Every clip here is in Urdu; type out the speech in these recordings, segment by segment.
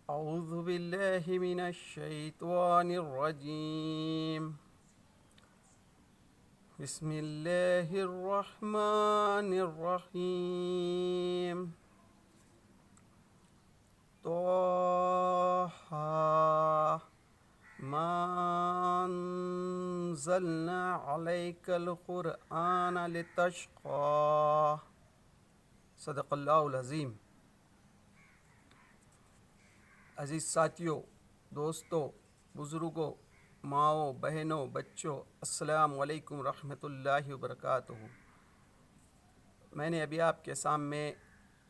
أعوذ بالله من الشيطان الرجيم. بسم الله الرحمن الرحيم. طه ما أنزلنا عليك القرآن لتشقى. صدق اللہ العظیم. عزیز ساتھیوں، دوستوں، بزرگوں، ماؤں، بہنوں، بچوں، السلام علیکم ورحمۃ اللہ وبرکاتہ. میں نے ابھی آپ کے سامنے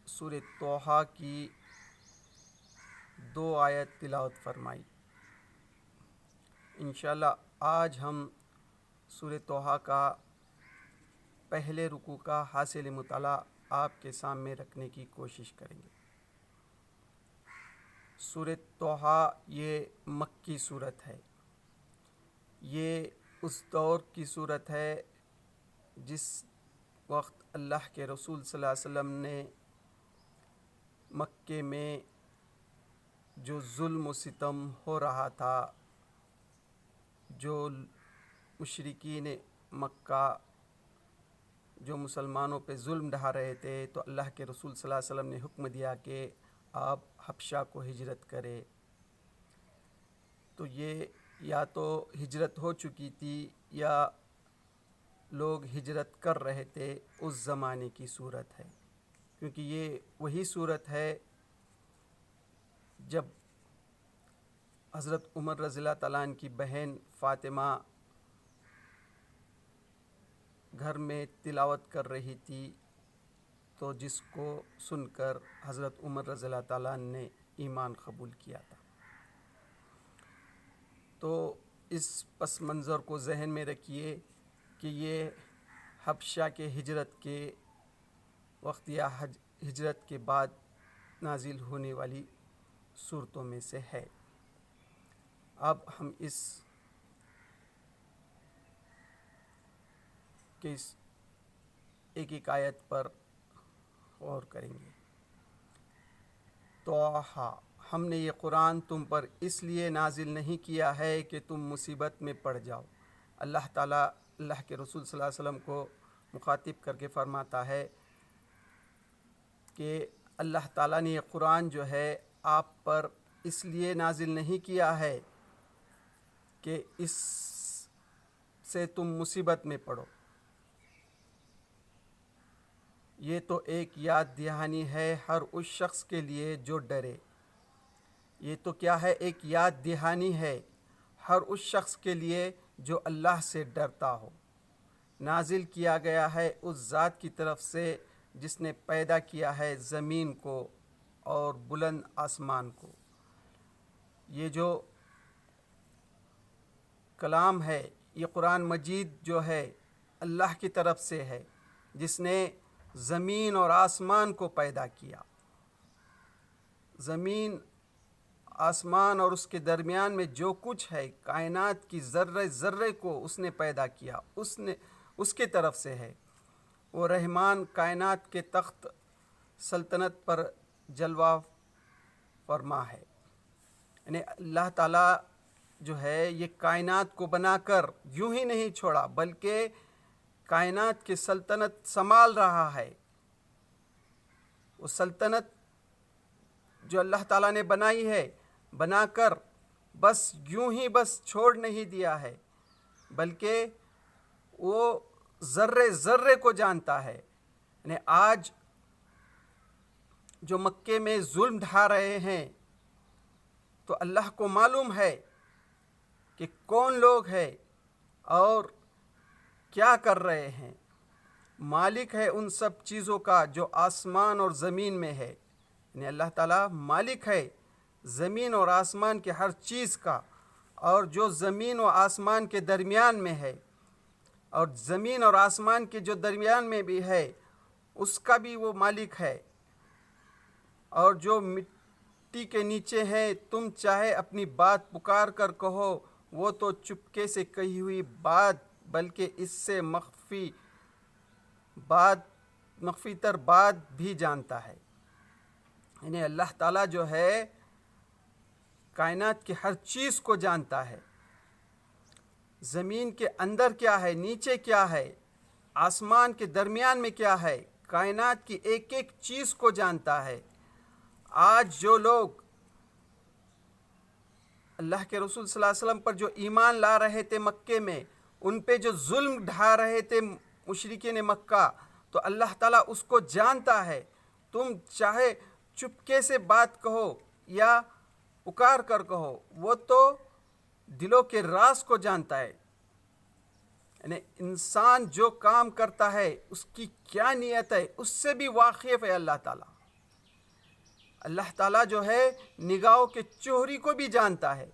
سورہ طٰہٰ کی 2 آیت تلاوت فرمائی. انشاءاللہ آج ہم سورہ طٰہٰ کا پہلے رکوع کا حاصل مطالعہ آپ کے سامنے رکھنے کی کوشش کریں گے. سورہ طٰہٰ یہ مکی صورت ہے. یہ اس دور کی صورت ہے جس وقت اللہ کے رسول صلی اللہ علیہ وسلم نے مکے میں جو ظلم و ستم ہو رہا تھا، جو مشرکین مکہ جو مسلمانوں پہ ظلم ڈھا رہے تھے، تو اللہ کے رسول صلی اللہ علیہ وسلم نے حکم دیا کہ آپ حبشہ کو ہجرت کرے. تو یہ یا تو ہجرت ہو چکی تھی یا لوگ ہجرت کر رہے تھے. اس زمانے کی صورت ہے، کیونکہ یہ وہی صورت ہے جب حضرت عمر رضی اللہ تعالیٰ عنہ کی بہن فاطمہ گھر میں تلاوت کر رہی تھی، تو جس کو سن کر حضرت عمر رضی اللہ تعالیٰ عنہ نے ایمان قبول کیا تھا. تو اس پس منظر کو ذہن میں رکھیے کہ یہ حبشہ کے ہجرت کے وقت یا ہجرت کے بعد نازل ہونے والی صورتوں میں سے ہے. اب ہم اس ایک ایک آیت پر غور کریں گے. طٰہٰ، ہم نے یہ قرآن تم پر اس لیے نازل نہیں کیا ہے کہ تم مصیبت میں پڑ جاؤ. اللہ تعالیٰ اللہ کے رسول صلی اللہ علیہ وسلم کو مخاطب کر کے فرماتا ہے کہ اللہ تعالیٰ نے یہ قرآن جو ہے آپ پر اس لیے نازل نہیں کیا ہے کہ اس سے تم مصیبت میں پڑو. یہ تو ایک یاد دہانی ہے ہر اس شخص کے لیے جو ڈرے. یہ تو کیا ہے؟ ایک یاد دہانی ہے ہر اس شخص کے لیے جو اللہ سے ڈرتا ہو. نازل کیا گیا ہے اس ذات کی طرف سے جس نے پیدا کیا ہے زمین کو اور بلند آسمان کو. یہ جو کلام ہے، یہ قرآن مجید جو ہے اللہ کی طرف سے ہے جس نے زمین اور آسمان کو پیدا کیا. زمین، آسمان اور اس کے درمیان میں جو کچھ ہے، کائنات کی ذرے ذرے کو اس نے پیدا کیا، اس کے طرف سے ہے. وہ رحمان کائنات کے تخت سلطنت پر جلوہ فرما ہے. یعنی اللہ تعالیٰ جو ہے یہ کائنات کو بنا کر یوں ہی نہیں چھوڑا، بلکہ کائنات کی سلطنت سنبھال رہا ہے. وہ سلطنت جو اللہ تعالیٰ نے بنائی ہے، بنا کر بس یوں ہی بس چھوڑ نہیں دیا ہے، بلکہ وہ ذرے ذرے کو جانتا ہے. یعنی آج جو مکے میں ظلم ڈھا رہے ہیں، تو اللہ کو معلوم ہے کہ کون لوگ ہیں اور کیا کر رہے ہیں. مالک ہے ان سب چیزوں کا جو آسمان اور زمین میں ہے. یعنی اللہ تعالیٰ مالک ہے زمین اور آسمان کے ہر چیز کا، اور جو زمین و آسمان کے درمیان میں ہے، اور زمین اور آسمان کے جو درمیان میں بھی ہے اس کا بھی وہ مالک ہے. اور جو مٹی کے نیچے ہے، تم چاہے اپنی بات پکار کر کہو، وہ تو چپکے سے کہی ہوئی بات بلکہ اس سے مخفی تر بات بھی جانتا ہے. یعنی اللہ تعالیٰ جو ہے کائنات کی ہر چیز کو جانتا ہے. زمین کے اندر کیا ہے، نیچے کیا ہے، آسمان کے درمیان میں کیا ہے، کائنات کی ایک ایک چیز کو جانتا ہے. آج جو لوگ اللہ کے رسول صلی اللہ علیہ وسلم پر جو ایمان لا رہے تھے مکے میں، ان پہ جو ظلم ڈھا رہے تھے مشرکین مکہ، تو اللہ تعالیٰ اس کو جانتا ہے. تم چاہے چپکے سے بات کہو یا پکار کر کہو، وہ تو دلوں کے راز کو جانتا ہے. یعنی انسان جو کام کرتا ہے اس کی کیا نیت ہے اس سے بھی واقف ہے اللہ تعالیٰ. اللہ تعالیٰ جو ہے نگاہوں کے چوری کو بھی جانتا ہے.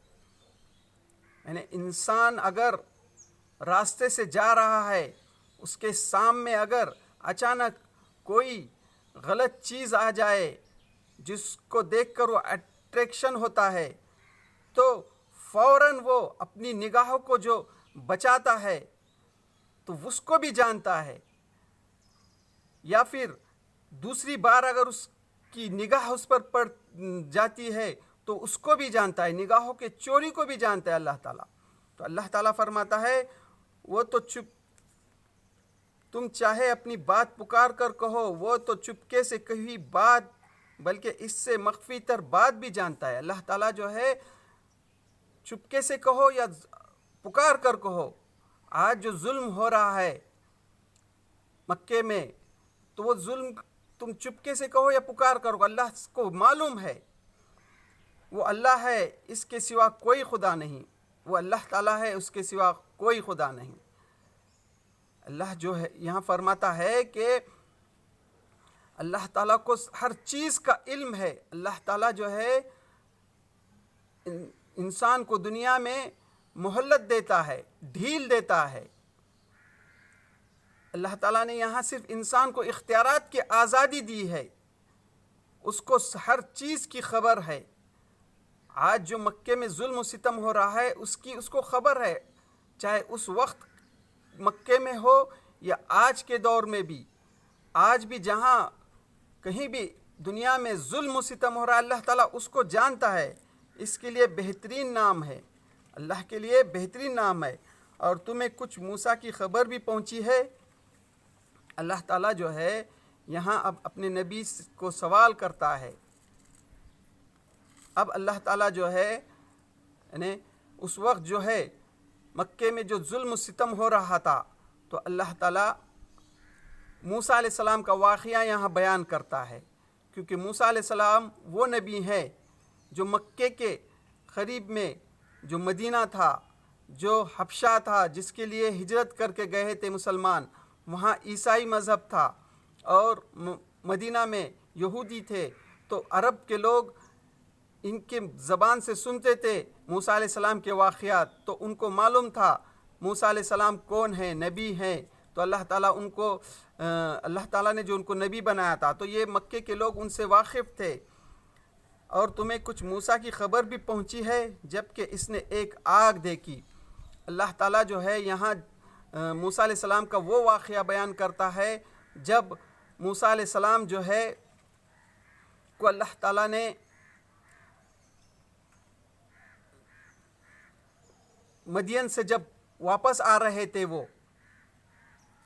یعنی انسان اگر راستے سے جا رہا ہے، اس کے سامنے اگر اچانک کوئی غلط چیز آ جائے جس کو دیکھ کر وہ اٹریکشن ہوتا ہے، تو فوراً وہ اپنی نگاہوں کو جو بچاتا ہے تو اس کو بھی جانتا ہے. یا پھر دوسری بار اگر اس کی نگاہ اس پر پڑ جاتی ہے تو اس کو بھی جانتا ہے، نگاہوں کے چوری کو بھی جانتا ہے اللہ تعالیٰ. تو اللہ تعالیٰ فرماتا ہے وہ تو تم چاہے اپنی بات پکار کر کہو، وہ تو چپکے سے کہی بات بلکہ اس سے مخفی تر بات بھی جانتا ہے. اللہ تعالیٰ جو ہے چپکے سے کہو یا پکار کر کہو، آج جو ظلم ہو رہا ہے مکے میں، تو وہ ظلم تم چپکے سے کہو یا پکار کرو، اللہ کو معلوم ہے. وہ اللہ ہے، اس کے سوا کوئی خدا نہیں. وہ اللہ تعالیٰ ہے، اس کے سوا کوئی خدا نہیں. اللہ جو ہے یہاں فرماتا ہے کہ اللہ تعالیٰ کو ہر چیز کا علم ہے. اللہ تعالیٰ جو ہے انسان کو دنیا میں مہلت دیتا ہے، ڈھیل دیتا ہے. اللہ تعالیٰ نے یہاں صرف انسان کو اختیارات کی آزادی دی ہے، اس کو ہر چیز کی خبر ہے. آج جو مکے میں ظلم و ستم ہو رہا ہے اس کو خبر ہے، چاہے اس وقت مکے میں ہو یا آج کے دور میں بھی. آج بھی جہاں کہیں بھی دنیا میں ظلم و ستم ہو رہا ہے، اللہ تعالیٰ اس کو جانتا ہے. اس کے لیے بہترین نام ہے، اللہ کے لیے بہترین نام ہے. اور تمہیں کچھ موسیٰ کی خبر بھی پہنچی ہے. اللہ تعالیٰ جو ہے یہاں اب اپنے نبی کو سوال کرتا ہے. اب اللہ تعالیٰ جو ہے یعنی اس وقت جو ہے مکے میں جو ظلم و ستم ہو رہا تھا، تو اللہ تعالیٰ موسیٰ علیہ السلام کا واقعہ یہاں بیان کرتا ہے. کیونکہ موسیٰ علیہ السلام وہ نبی ہیں جو مکے کے قریب میں جو مدینہ تھا، جو حبشہ تھا، جس کے لیے ہجرت کر کے گئے تھے مسلمان، وہاں عیسائی مذہب تھا اور مدینہ میں یہودی تھے. تو عرب کے لوگ ان کے زبان سے سنتے تھے موسیٰ علیہ السلام کے واقعات، تو ان کو معلوم تھا موسیٰ علیہ السلام کون ہیں، نبی ہیں. تو اللہ تعالیٰ نے جو ان کو نبی بنایا تھا، تو یہ مکے کے لوگ ان سے واقف تھے. اور تمہیں کچھ موسیٰ کی خبر بھی پہنچی ہے جبکہ اس نے ایک آگ دیکھی. اللہ تعالیٰ جو ہے یہاں موسیٰ علیہ السلام کا وہ واقعہ بیان کرتا ہے جب موسیٰ علیہ السلام جو ہے کو اللہ تعالیٰ نے مدین سے جب واپس آ رہے تھے وہ،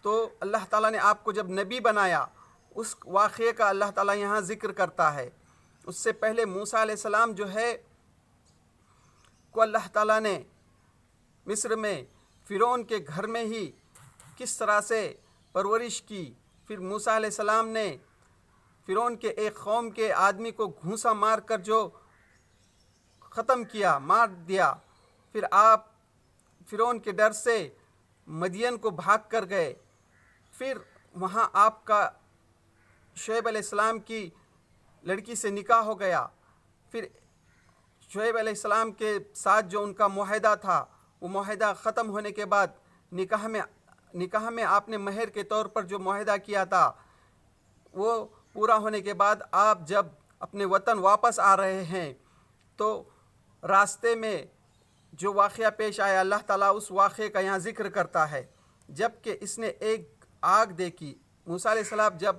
تو اللہ تعالیٰ نے آپ کو جب نبی بنایا، اس واقعے کا اللہ تعالیٰ یہاں ذکر کرتا ہے. اس سے پہلے موسیٰ علیہ السلام جو ہے کو اللہ تعالیٰ نے مصر میں فرعون کے گھر میں ہی کس طرح سے پرورش کی. پھر موسیٰ علیہ السلام نے فرعون کے ایک قوم کے آدمی کو گھونسا مار کر جو ختم کیا، مار دیا. پھر آپ فرعون کے ڈر سے مدین کو بھاگ کر گئے. پھر وہاں آپ کا شعیب علیہ السلام کی لڑکی سے نکاح ہو گیا. پھر شعیب علیہ السلام کے ساتھ جو ان کا معاہدہ تھا، وہ معاہدہ ختم ہونے کے بعد نکاح میں آپ نے مہر کے طور پر جو معاہدہ کیا تھا، وہ پورا ہونے کے بعد آپ جب اپنے وطن واپس آ رہے ہیں تو راستے میں جو واقعہ پیش آیا، اللہ تعالیٰ اس واقعے کا یہاں ذکر کرتا ہے. جب کہ اس نے ایک آگ دیکھی. موسیٰ علیہ السلام جب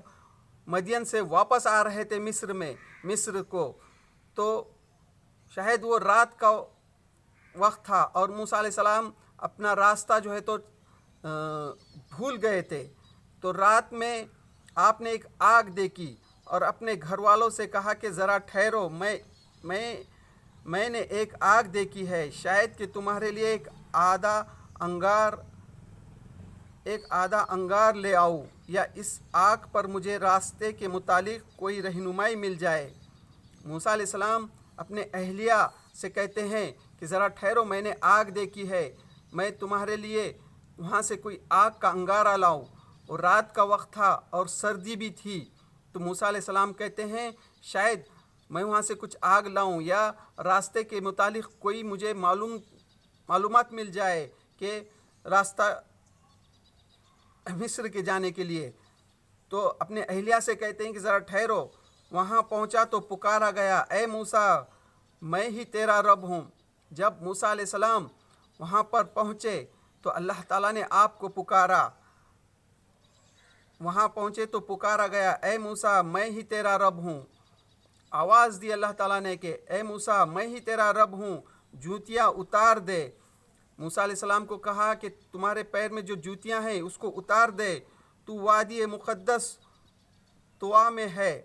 مدین سے واپس آ رہے تھے مصر کو، تو شاید وہ رات کا وقت تھا اور موسیٰ علیہ السلام اپنا راستہ جو ہے تو بھول گئے تھے، تو رات میں آپ نے ایک آگ دیکھی اور اپنے گھر والوں سے کہا کہ ذرا ٹھہرو، میں نے ایک آگ دیکھی ہے، شاید کہ تمہارے لیے ایک آدھا انگار لے آؤں، یا اس آگ پر مجھے راستے کے متعلق کوئی رہنمائی مل جائے۔ موسیٰ علیہ السلام اپنے اہلیہ سے کہتے ہیں کہ ذرا ٹھہرو، میں نے آگ دیکھی ہے، میں تمہارے لیے وہاں سے کوئی آگ کا انگارہ لاؤں۔ اور رات کا وقت تھا اور سردی بھی تھی، تو موسیٰ علیہ السلام کہتے ہیں شاید میں وہاں سے کچھ آگ لاؤں یا راستے کے متعلق کوئی مجھے معلومات مل جائے کہ راستہ مصر کے جانے کے لیے۔ تو اپنے اہلیہ سے کہتے ہیں کہ ذرا ٹھہرو، وہاں پہنچا تو پکارا گیا، اے موسیٰ، میں ہی تیرا رب ہوں۔ جب موسیٰ علیہ السلام وہاں پر پہنچے تو اللہ تعالیٰ نے آپ کو پکارا، وہاں پہنچے تو پکارا گیا، اے موسیٰ، میں ہی تیرا رب ہوں۔ آواز دی اللہ تعالیٰ نے کہ اے موسیٰ، میں ہی تیرا رب ہوں، جوتیاں اتار دے۔ موسیٰ علیہ السلام کو کہا کہ تمہارے پیر میں جو جوتیاں ہیں اس کو اتار دے، تو وادی مقدس طوا میں ہے۔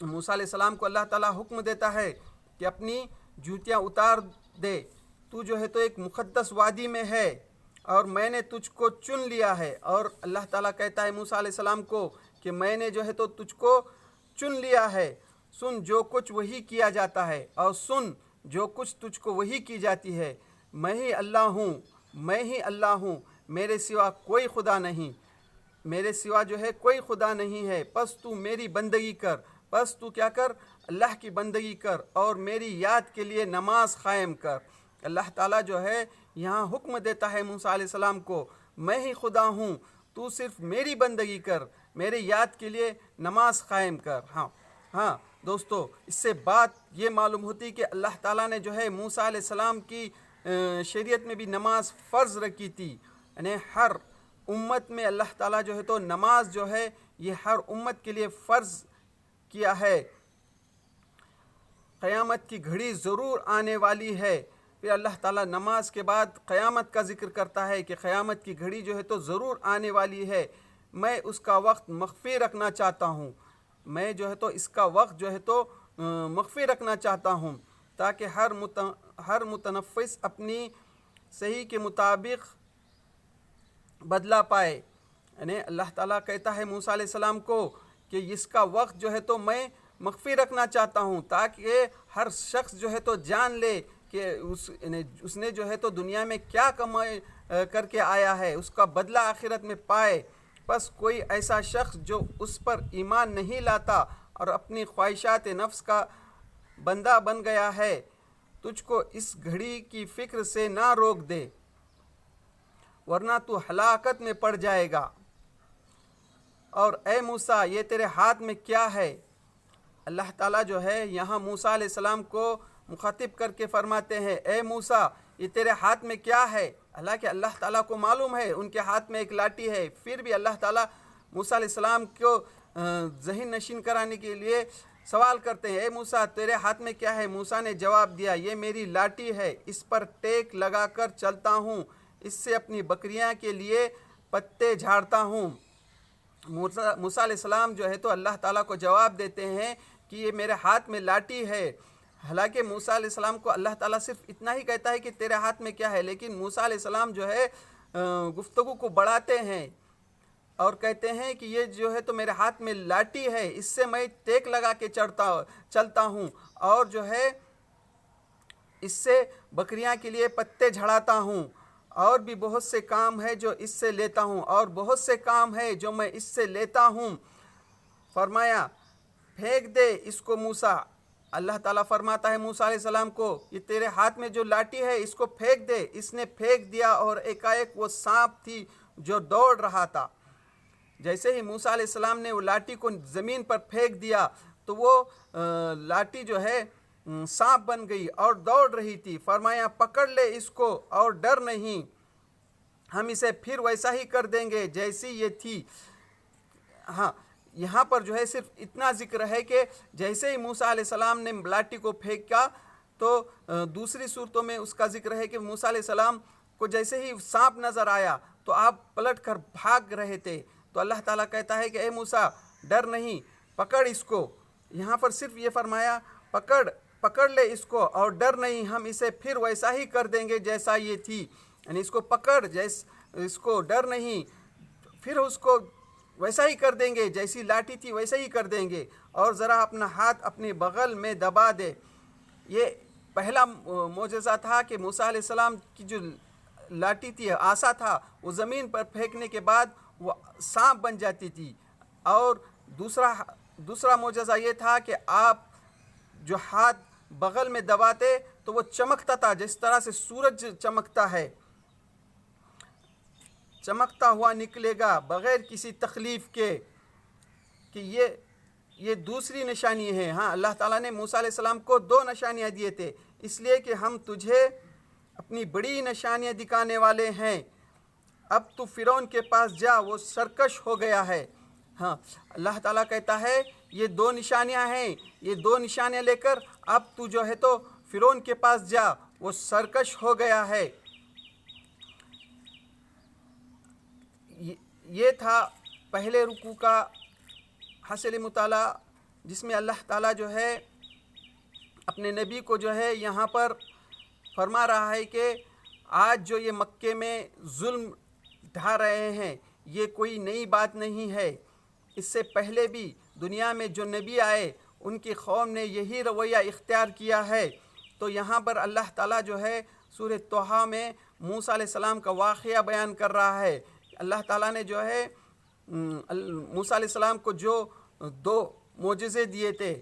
موسیٰ علیہ السلام کو اللہ تعالیٰ حکم دیتا ہے کہ اپنی جوتیاں اتار دے، تو جو ہے تو ایک مقدس وادی میں ہے اور میں نے تجھ کو چن لیا ہے۔ اور اللہ تعالیٰ کہتا ہے موسیٰ علیہ السلام کو کہ میں نے جو ہے تو تجھ کو چن لیا ہے، سن جو کچھ وہی کیا جاتا ہے اور سن جو کچھ تجھ کو وہی کی جاتی ہے۔ میں ہی اللہ ہوں، میں ہی اللہ ہوں، میرے سوا کوئی خدا نہیں، میرے سوا جو ہے کوئی خدا نہیں ہے، پس تو میری بندگی کر، پس تو کیا کر، اللہ کی بندگی کر اور میری یاد کے لیے نماز قائم کر۔ اللہ تعالیٰ جو ہے یہاں حکم دیتا ہے موسیٰ علیہ السلام کو، میں ہی خدا ہوں، تو صرف میری بندگی کر، میرے یاد کے لیے نماز قائم کر۔ ہاں دوستو، اس سے بات یہ معلوم ہوتی کہ اللہ تعالیٰ نے جو ہے موسیٰ علیہ السلام کی شریعت میں بھی نماز فرض رکھی تھی، یعنی ہر امت میں اللہ تعالیٰ جو ہے تو نماز جو ہے یہ ہر امت کے لیے فرض کیا ہے۔ قیامت کی گھڑی ضرور آنے والی ہے، پھر اللہ تعالیٰ نماز کے بعد قیامت کا ذکر کرتا ہے کہ قیامت کی گھڑی جو ہے تو ضرور آنے والی ہے، میں اس کا وقت مخفی رکھنا چاہتا ہوں، میں جو ہے تو اس کا وقت جو ہے تو مخفی رکھنا چاہتا ہوں، تاکہ ہر متنفس اپنی صحیح کے مطابق بدلہ پائے۔ یعنی اللہ تعالیٰ کہتا ہے موسیٰ علیہ السلام کو کہ اس کا وقت جو ہے تو میں مخفی رکھنا چاہتا ہوں، تاکہ ہر شخص جو ہے تو جان لے کہ اس نے جو ہے تو دنیا میں کیا کمائی کر کے آیا ہے، اس کا بدلہ آخرت میں پائے۔ بس کوئی ایسا شخص جو اس پر ایمان نہیں لاتا اور اپنی خواہشات نفس کا بندہ بن گیا ہے، تجھ کو اس گھڑی کی فکر سے نہ روک دے، ورنہ تو ہلاکت میں پڑ جائے گا۔ اور اے موسیٰ، یہ تیرے ہاتھ میں کیا ہے؟ اللہ تعالیٰ جو ہے یہاں موسیٰ علیہ السلام کو مخاطب کر کے فرماتے ہیں، اے موسیٰ، یہ تیرے ہاتھ میں کیا ہے؟ حالانکہ اللہ تعالیٰ کو معلوم ہے ان کے ہاتھ میں ایک لاٹھی ہے، پھر بھی اللہ تعالیٰ موسیٰ علیہ السلام کو ذہن نشین کرانے کے لیے سوال کرتے ہیں، اے موسیٰ، تیرے ہاتھ میں کیا ہے؟ موسیٰ نے جواب دیا، یہ میری لاٹھی ہے، اس پر ٹیک لگا کر چلتا ہوں، اس سے اپنی بکریاں کے لیے پتے جھاڑتا ہوں۔ موسیٰ علیہ السلام جو ہے تو اللہ تعالیٰ کو جواب دیتے ہیں کہ یہ میرے ہاتھ میں لاٹھی ہے۔ حالانکہ موسیٰ علیہ السلام کو اللہ تعالیٰ صرف اتنا ہی کہتا ہے کہ تیرے ہاتھ میں کیا ہے، لیکن موسیٰ علیہ السلام جو ہے گفتگو کو بڑھاتے ہیں اور کہتے ہیں کہ یہ جو ہے تو میرے ہاتھ میں لاٹھی ہے، اس سے میں ٹیک لگا کے چلتا ہوں اور جو ہے اس سے بکریاں کے لیے پتے جھڑاتا ہوں، اور بھی بہت سے کام ہے جو اس سے لیتا ہوں، اور بہت سے کام ہے جو میں اس سے لیتا ہوں۔ فرمایا پھینک دے اس کو موسیٰ۔ اللہ تعالیٰ فرماتا ہے موسیٰ علیہ السلام کو، یہ تیرے ہاتھ میں جو لاٹھی ہے اس کو پھینک دے۔ اس نے پھینک دیا اور ایک وہ سانپ تھی جو دوڑ رہا تھا۔ جیسے ہی موسیٰ علیہ السلام نے وہ لاٹھی کو زمین پر پھینک دیا تو وہ لاٹھی جو ہے سانپ بن گئی اور دوڑ رہی تھی۔ فرمایا پکڑ لے اس کو اور ڈر نہیں، ہم اسے پھر ویسا ہی کر دیں گے جیسی یہ تھی۔ ہاں، یہاں پر جو ہے صرف اتنا ذکر ہے کہ جیسے ہی موسیٰ علیہ السلام نے لاٹھی کو پھینکا تو دوسری صورتوں میں اس کا ذکر ہے کہ موسیٰ علیہ السلام کو جیسے ہی سانپ نظر آیا تو آپ پلٹ کر بھاگ رہے تھے، تو اللہ تعالیٰ کہتا ہے کہ اے موسیٰ ڈر نہیں، پکڑ اس کو. یہاں پر صرف یہ فرمایا پکڑ لے اس کو اور ڈر نہیں، ہم اسے پھر ویسا ہی کر دیں گے جیسا یہ تھی. یعنی اس کو پکڑ، اس کو ڈر نہیں، پھر اس کو ویسا ہی کر دیں گے، جیسی لاٹھی تھی ویسا ہی کر دیں گے، اور ذرا اپنا ہاتھ اپنے بغل میں دبا دے. یہ پہلا معجزہ تھا کہ موسیٰ علیہ السلام کی جو لاٹھی تھی، عصا تھا، وہ زمین پر پھینکنے کے بعد وہ سانپ بن جاتی تھی. اور دوسرا معجزہ یہ تھا کہ آپ جو ہاتھ بغل میں دباتے تو وہ چمکتا تھا، جس طرح سے سورج چمکتا ہے، چمکتا ہوا نکلے گا بغیر کسی تکلیف کے. کہ یہ دوسری نشانی ہے. ہاں، اللہ تعالیٰ نے موسیٰ علیہ السلام کو 2 نشانیاں دیے تھے، اس لیے کہ ہم تجھے اپنی بڑی نشانیاں دکھانے والے ہیں. اب تو فرعون کے پاس جا، وہ سرکش ہو گیا ہے. ہاں، اللہ تعالیٰ کہتا ہے یہ 2 نشانیاں ہیں، یہ 2 نشانیاں لے کر اب تو جو ہے تو فرعون کے پاس جا، وہ سرکش ہو گیا ہے. یہ تھا پہلے رکوع کا حاصل مطالعہ، جس میں اللہ تعالیٰ جو ہے اپنے نبی کو جو ہے یہاں پر فرما رہا ہے کہ آج جو یہ مکے میں ظلم ڈھا رہے ہیں یہ کوئی نئی بات نہیں ہے. اس سے پہلے بھی دنیا میں جو نبی آئے ان کی قوم نے یہی رویہ اختیار کیا ہے. تو یہاں پر اللہ تعالیٰ جو ہے سورہ طٰہٰ میں موسیٰ علیہ السلام کا واقعہ بیان کر رہا ہے. اللہ تعالیٰ نے جو ہے موسیٰ علیہ السلام کو جو 2 معجزے دیے تھے،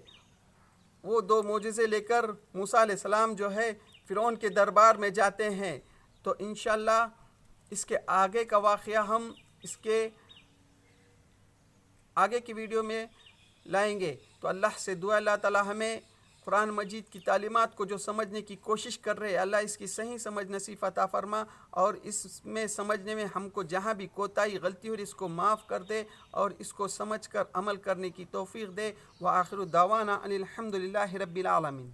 وہ 2 معجزے لے کر موسیٰ علیہ السلام جو ہے فرعون کے دربار میں جاتے ہیں. تو انشاءاللہ اس کے آگے کا واقعہ ہم اس کے آگے کی ویڈیو میں لائیں گے. تو اللہ سے دعا اللہ تعالیٰ ہمیں قرآن مجید کی تعلیمات کو جو سمجھنے کی کوشش کر رہے، اللہ اس کی صحیح سمجھ نصیب عطا فرما، اور اس میں سمجھنے میں ہم کو جہاں بھی کوتاہی غلطی ہو اس کو معاف کر دے اور اس کو سمجھ کر عمل کرنے کی توفیق دے. وآخر دعوانا ان الحمد للہ رب العالمین.